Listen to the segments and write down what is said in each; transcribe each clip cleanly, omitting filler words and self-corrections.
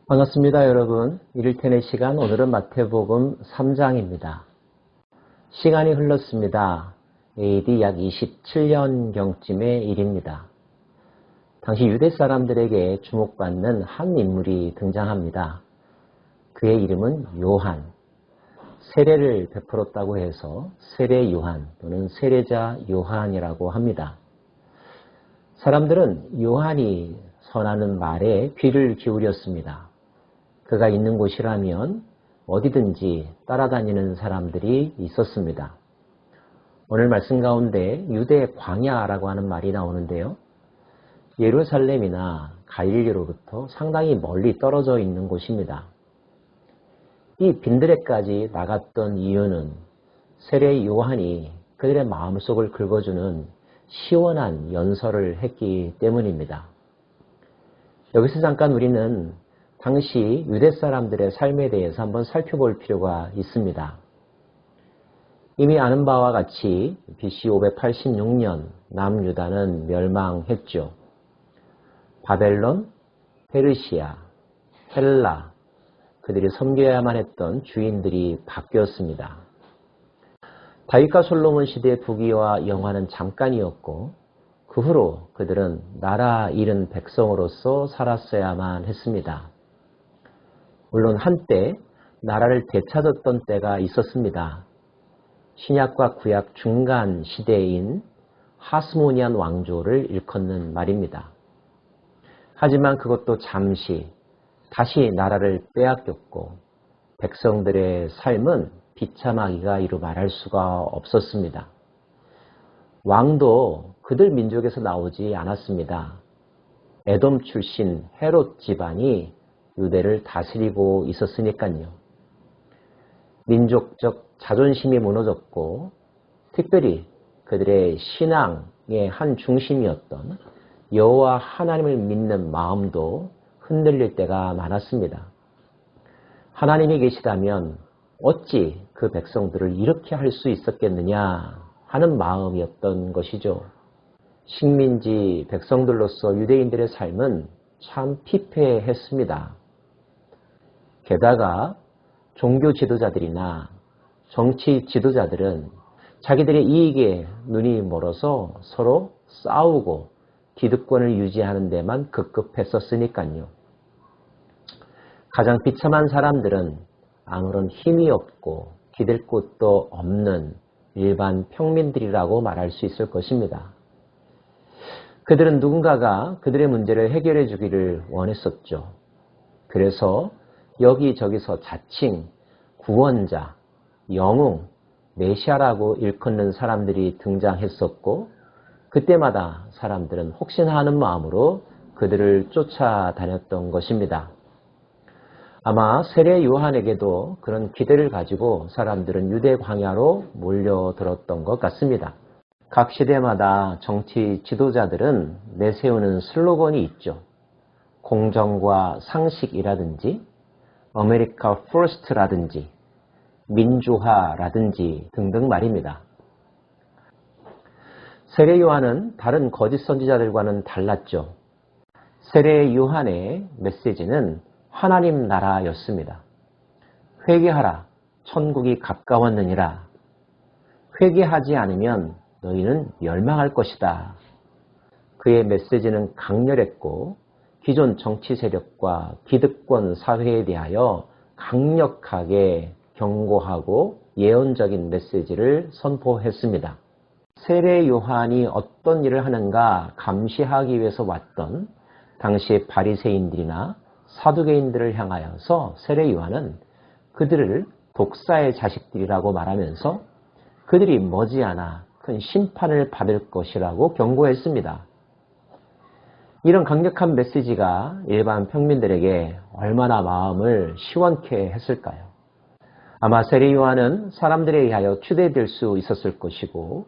반갑습니다, 여러분. 이를테는 시간, 오늘은 마태복음 3장입니다. 시간이 흘렀습니다. AD 약 27년경쯤의 일입니다. 당시 유대 사람들에게 주목받는 한 인물이 등장합니다. 그의 이름은 요한. 세례를 베풀었다고 해서 세례 요한 또는 세례자 요한이라고 합니다. 사람들은 요한이 전하는 말에 귀를 기울였습니다. 그가 있는 곳이라면 어디든지 따라다니는 사람들이 있었습니다. 오늘 말씀 가운데 유대 광야라고 하는 말이 나오는데요. 예루살렘이나 갈릴리로부터 상당히 멀리 떨어져 있는 곳입니다. 이 빈들에까지 나갔던 이유는 세례 요한이 그들의 마음속을 긁어주는 시원한 연설을 했기 때문입니다. 여기서 잠깐 우리는 당시 유대 사람들의 삶에 대해서 한번 살펴볼 필요가 있습니다. 이미 아는 바와 같이 BC 586년 남유다는 멸망했죠. 바벨론, 페르시아, 헬라, 그들이 섬겨야만 했던 주인들이 바뀌었습니다. 다윗과 솔로몬 시대의 부귀와 영화는 잠깐이었고 그 후로 그들은 나라 잃은 백성으로서 살았어야만 했습니다. 물론 한때 나라를 되찾았던 때가 있었습니다. 신약과 구약 중간 시대인 하스모니안 왕조를 일컫는 말입니다. 하지만 그것도 잠시 다시 나라를 빼앗겼고 백성들의 삶은 비참하기가 이루 말할 수가 없었습니다. 왕도 그들 민족에서 나오지 않았습니다. 에돔 출신 헤롯 집안이 유대를 다스리고 있었으니까요. 민족적 자존심이 무너졌고 특별히 그들의 신앙의 한 중심이었던 여호와 하나님을 믿는 마음도 흔들릴 때가 많았습니다. 하나님이 계시다면 어찌 그 백성들을 이렇게 할 수 있었겠느냐 하는 마음이었던 것이죠. 식민지 백성들로서 유대인들의 삶은 참 피폐했습니다. 게다가 종교 지도자들이나 정치 지도자들은 자기들의 이익에 눈이 멀어서 서로 싸우고 기득권을 유지하는 데만 급급했었으니까요. 가장 비참한 사람들은 아무런 힘이 없고 기댈 곳도 없는 일반 평민들이라고 말할 수 있을 것입니다. 그들은 누군가가 그들의 문제를 해결해 주기를 원했었죠. 그래서 여기저기서 자칭 구원자, 영웅, 메시아라고 일컫는 사람들이 등장했었고 그때마다 사람들은 혹시나 하는 마음으로 그들을 쫓아다녔던 것입니다. 아마 세례 요한에게도 그런 기대를 가지고 사람들은 유대 광야로 몰려들었던 것 같습니다. 각 시대마다 정치 지도자들은 내세우는 슬로건이 있죠. 공정과 상식이라든지 아메리카 퍼스트라든지 민주화라든지 등등 말입니다. 세례 요한은 다른 거짓 선지자들과는 달랐죠. 세례 요한의 메시지는 하나님 나라였습니다. 회개하라, 천국이 가까웠느니라. 회개하지 않으면 너희는 멸망할 것이다. 그의 메시지는 강렬했고 기존 정치 세력과 기득권 사회에 대하여 강력하게 경고하고 예언적인 메시지를 선포했습니다. 세례 요한이 어떤 일을 하는가 감시하기 위해서 왔던 당시의 바리새인들이나 사두개인들을 향하여서 세례 요한은 그들을 독사의 자식들이라고 말하면서 그들이 머지않아 큰 심판을 받을 것이라고 경고했습니다. 이런 강력한 메시지가 일반 평민들에게 얼마나 마음을 시원케 했을까요? 아마 세례 요한은 사람들에 의하여 추대될 수 있었을 것이고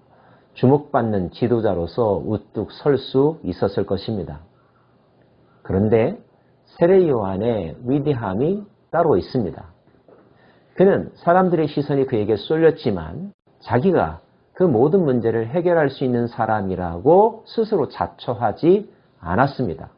주목받는 지도자로서 우뚝 설 수 있었을 것입니다. 그런데 세례 요한의 위대함이 따로 있습니다. 그는 사람들의 시선이 그에게 쏠렸지만 자기가 그 모든 문제를 해결할 수 있는 사람이라고 스스로 자처하지 않았습니다.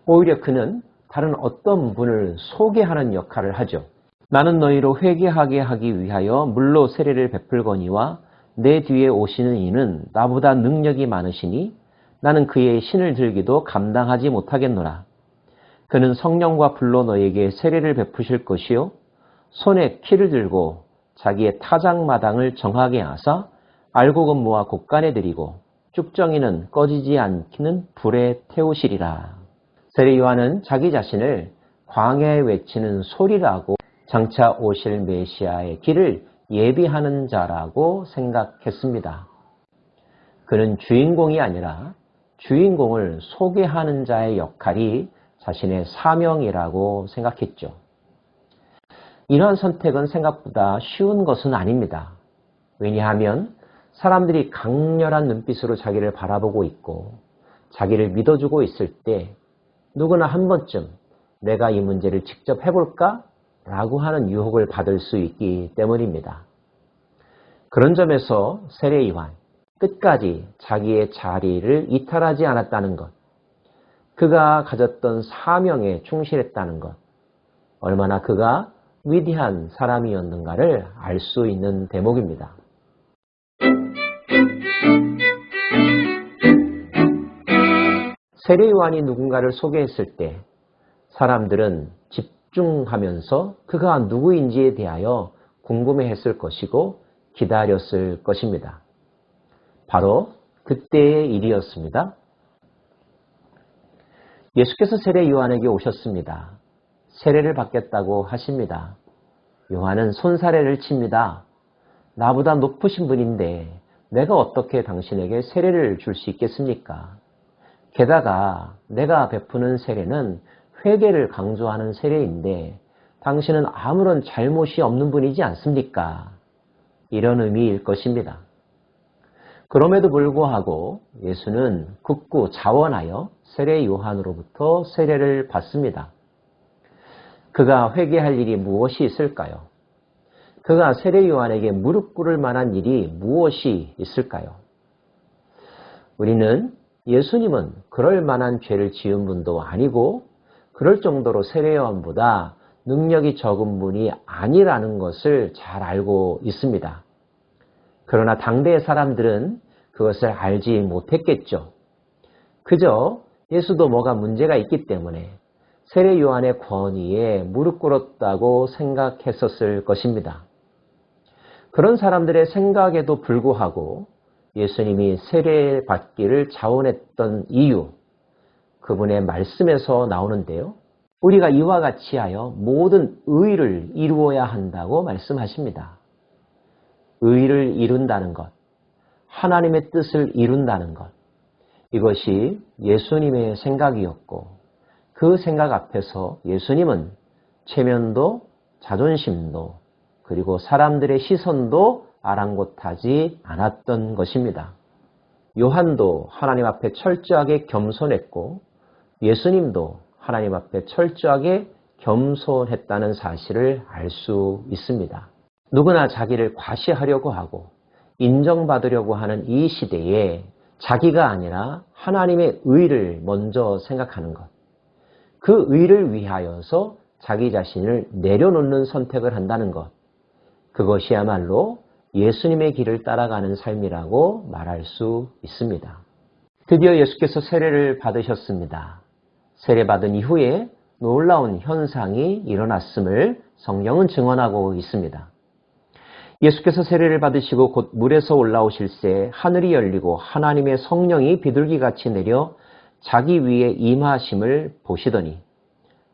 오히려 그는 다른 어떤 분을 소개하는 역할을 하죠. 나는 너희로 회개하게 하기 위하여 물로 세례를 베풀거니와 내 뒤에 오시는 이는 나보다 능력이 많으시니 나는 그의 신을 들기도 감당하지 못하겠노라. 그는 성령과 불로 너에게 세례를 베푸실 것이요 손에 키를 들고 자기의 타작마당을 정하게 하사 알곡은무와 곡간에 들이고 쭉정이는 꺼지지 않기는 불에 태우시리라. 세례 요한은 자기 자신을 광야에 외치는 소리라고 장차 오실 메시아의 길을 예비하는 자라고 생각했습니다. 그는 주인공이 아니라 주인공을 소개하는 자의 역할이 자신의 사명이라고 생각했죠. 이러한 선택은 생각보다 쉬운 것은 아닙니다. 왜냐하면 사람들이 강렬한 눈빛으로 자기를 바라보고 있고 자기를 믿어주고 있을 때 누구나 한 번쯤 내가 이 문제를 직접 해볼까? 라고 하는 유혹을 받을 수 있기 때문입니다. 그런 점에서 세례 요한, 끝까지 자기의 자리를 이탈하지 않았다는 것, 그가 가졌던 사명에 충실했다는 것, 얼마나 그가 위대한 사람이었는가를 알 수 있는 대목입니다. 세례 요한이 누군가를 소개했을 때 사람들은 집중하면서 그가 누구인지에 대하여 궁금해했을 것이고 기다렸을 것입니다. 바로 그때의 일이었습니다. 예수께서 세례 요한에게 오셨습니다. 세례를 받겠다고 하십니다. 요한은 손사래를 칩니다. 나보다 높으신 분인데 내가 어떻게 당신에게 세례를 줄 수 있겠습니까? 게다가 내가 베푸는 세례는 회개를 강조하는 세례인데 당신은 아무런 잘못이 없는 분이지 않습니까? 이런 의미일 것입니다. 그럼에도 불구하고 예수는 굳고 자원하여 세례 요한으로부터 세례를 받습니다. 그가 회개할 일이 무엇이 있을까요? 그가 세례 요한에게 무릎 꿇을 만한 일이 무엇이 있을까요? 우리는 예수님은 그럴 만한 죄를 지은 분도 아니고 그럴 정도로 세례 요한보다 능력이 적은 분이 아니라는 것을 잘 알고 있습니다. 그러나 당대의 사람들은 그것을 알지 못했겠죠. 그저 예수도 뭐가 문제가 있기 때문에 세례 요한의 권위에 무릎 꿇었다고 생각했었을 것입니다. 그런 사람들의 생각에도 불구하고 예수님이 세례 받기를 자원했던 이유, 그분의 말씀에서 나오는데요. 우리가 이와 같이 하여 모든 의를 이루어야 한다고 말씀하십니다. 의를 이룬다는 것, 하나님의 뜻을 이룬다는 것, 이것이 예수님의 생각이었고 그 생각 앞에서 예수님은 체면도 자존심도 그리고 사람들의 시선도 아랑곳하지 않았던 것입니다. 요한도 하나님 앞에 철저하게 겸손했고 예수님도 하나님 앞에 철저하게 겸손했다는 사실을 알 수 있습니다. 누구나 자기를 과시하려고 하고 인정받으려고 하는 이 시대에 자기가 아니라 하나님의 의를 먼저 생각하는 것, 그 의를 위하여서 자기 자신을 내려놓는 선택을 한다는 것, 그것이야말로 예수님의 길을 따라가는 삶이라고 말할 수 있습니다. 드디어 예수께서 세례를 받으셨습니다. 세례받은 이후에 놀라운 현상이 일어났음을 성경은 증언하고 있습니다. 예수께서 세례를 받으시고 곧 물에서 올라오실새 하늘이 열리고 하나님의 성령이 비둘기같이 내려 자기 위에 임하심을 보시더니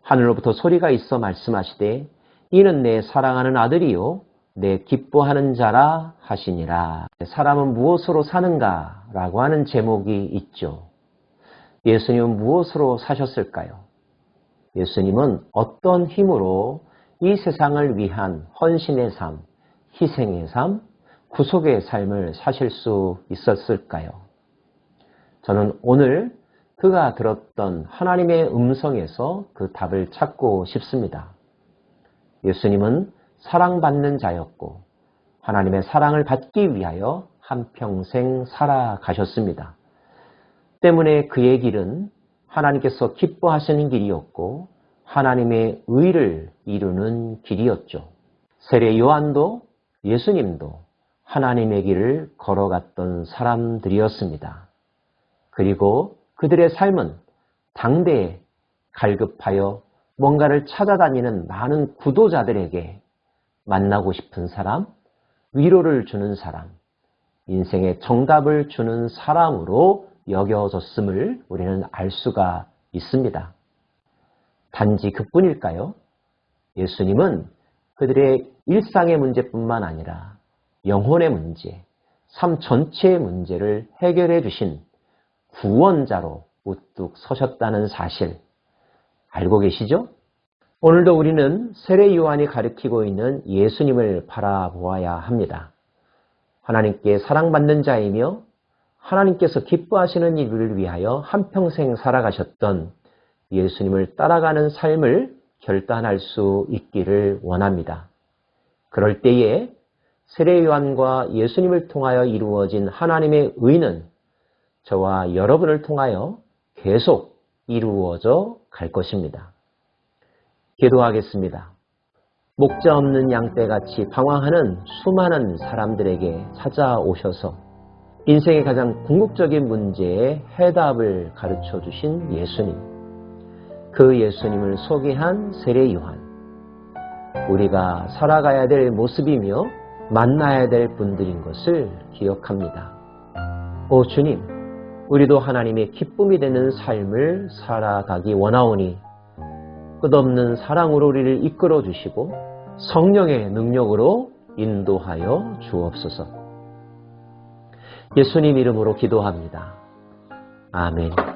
하늘로부터 소리가 있어 말씀하시되 이는 내 사랑하는 아들이요 내 기뻐하는 자라 하시니라. 사람은 무엇으로 사는가? 라고 하는 제목이 있죠. 예수님은 무엇으로 사셨을까요? 예수님은 어떤 힘으로 이 세상을 위한 헌신의 삶, 희생의 삶, 구속의 삶을 사실 수 있었을까요? 저는 오늘 그가 들었던 하나님의 음성에서 그 답을 찾고 싶습니다. 예수님은 사랑받는 자였고 하나님의 사랑을 받기 위하여 한평생 살아가셨습니다. 때문에 그의 길은 하나님께서 기뻐하시는 길이었고 하나님의 의를 이루는 길이었죠. 세례 요한도 예수님도 하나님의 길을 걸어갔던 사람들이었습니다. 그리고 그들의 삶은 당대에 갈급하여 뭔가를 찾아다니는 많은 구도자들에게 만나고 싶은 사람, 위로를 주는 사람, 인생의 정답을 주는 사람으로 여겨졌음을 우리는 알 수가 있습니다. 단지 그뿐일까요? 예수님은 그들의 일상의 문제뿐만 아니라 영혼의 문제, 삶 전체의 문제를 해결해 주신 구원자로 우뚝 서셨다는 사실 알고 계시죠? 오늘도 우리는 세례 요한이 가리키고 있는 예수님을 바라보아야 합니다. 하나님께 사랑받는 자이며 하나님께서 기뻐하시는 일을 위하여 한평생 살아가셨던 예수님을 따라가는 삶을 결단할 수 있기를 원합니다. 그럴 때에 세례 요한과 예수님을 통하여 이루어진 하나님의 의는 저와 여러분을 통하여 계속 이루어져 갈 것입니다. 기도하겠습니다. 목자 없는 양떼같이 방황하는 수많은 사람들에게 찾아오셔서 인생의 가장 궁극적인 문제에 해답을 가르쳐 주신 예수님, 그 예수님을 소개한 세례 요한, 우리가 살아가야 될 모습이며 만나야 될 분들인 것을 기억합니다. 오 주님, 우리도 하나님의 기쁨이 되는 삶을 살아가기 원하오니 끝없는 사랑으로 우리를 이끌어 주시고 성령의 능력으로 인도하여 주옵소서. 예수님 이름으로 기도합니다. 아멘.